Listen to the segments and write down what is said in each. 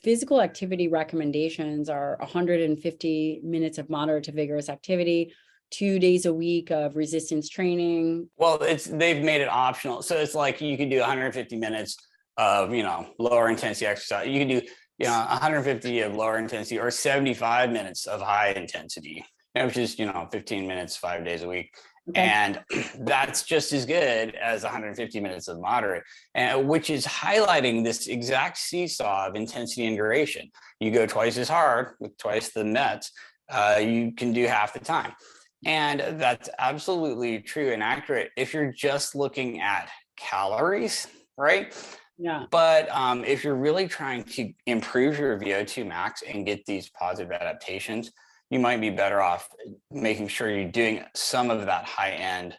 physical activity recommendations are 150 minutes of moderate to vigorous activity, 2 days a week of resistance training. Well, they've made it optional. So it's like you could do 150 minutes of, lower intensity exercise. You could do, 150 of lower intensity or 75 minutes of high intensity, which is, 15 minutes, 5 days a week. Okay. And that's just as good as 150 minutes of moderate, which is highlighting this exact seesaw of intensity and duration. You go twice as hard with twice the METs, you can do half the time. And that's absolutely true and accurate if you're just looking at calories, right? Yeah. But if you're really trying to improve your VO2 max and get these positive adaptations, you might be better off making sure you're doing some of that high end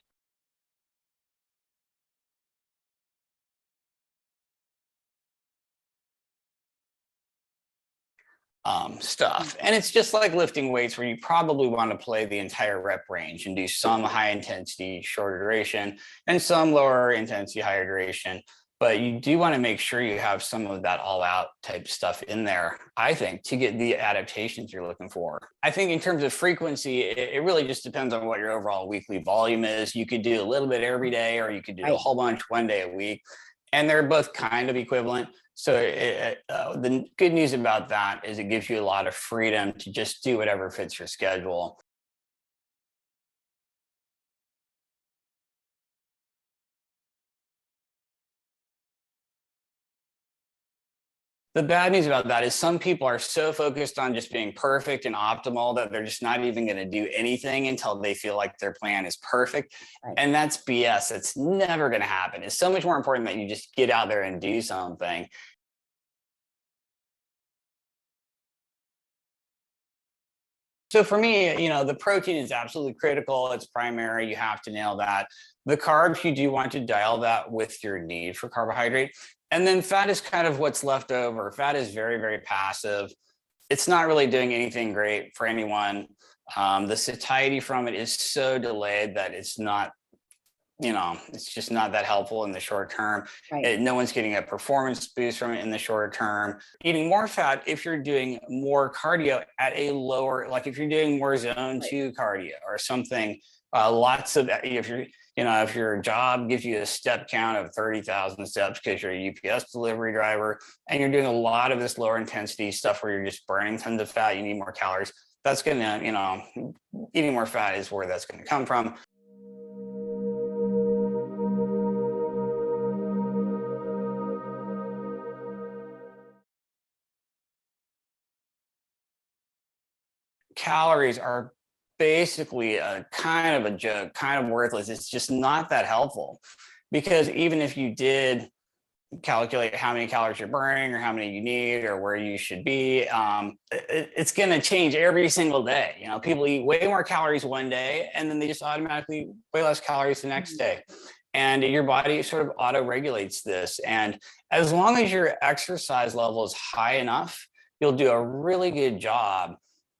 stuff. And it's just like lifting weights, where you probably want to play the entire rep range and do some high intensity, shorter duration, and some lower intensity, higher duration. But you do want to make sure you have some of that all out type stuff in there, I think, to get the adaptations you're looking for. I think in terms of frequency, it really just depends on what your overall weekly volume is. You could do a little bit every day, or you could do a whole bunch one day a week. And they're both kind of equivalent. So the good news about that is it gives you a lot of freedom to just do whatever fits your schedule. The bad news about that is some people are so focused on just being perfect and optimal that they're just not even going to do anything until they feel like their plan is perfect. Right. And that's BS. It's never going to happen. It's so much more important that you just get out there and do something. So for me, the protein is absolutely critical. It's primary. You have to nail that. The carbs, you do want to dial that with your need for carbohydrate. And then fat is kind of what's left over. Fat is very, very passive. It's not really doing anything great for anyone. The satiety from it is so delayed that it's not, it's just not that helpful in the short term. Right. No one's getting a performance boost from it in the short term. Eating more fat if you're doing more cardio at a lower, like if you're doing more zone 2 cardio or something, lots of, if your job gives you a step count of 30,000 steps because you're a UPS delivery driver and you're doing a lot of this lower intensity stuff where you're just burning tons of fat, you need more calories. That's going to, eating more fat is where that's going to come from. Calories are basically a kind of a joke, kind of worthless. It's just not that helpful, because even if you did calculate how many calories you're burning or how many you need or where you should be, it's going to change every single day. People eat way more calories one day and then they just automatically way less calories the next day. And your body sort of auto-regulates this. And as long as your exercise level is high enough, you'll do a really good job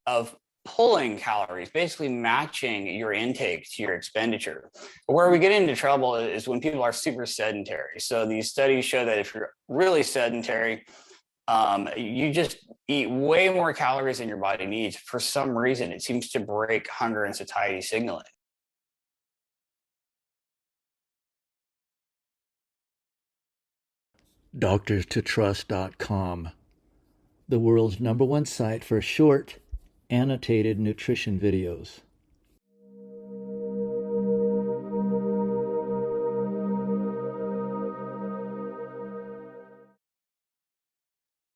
of pulling calories, basically matching your intake to your expenditure. But where we get into trouble is when people are super sedentary. So these studies show that if you're really sedentary, you just eat way more calories than your body needs. For some reason, it seems to break hunger and satiety signaling. DoctorsToTrust.com, the world's #1 site for short, annotated nutrition videos.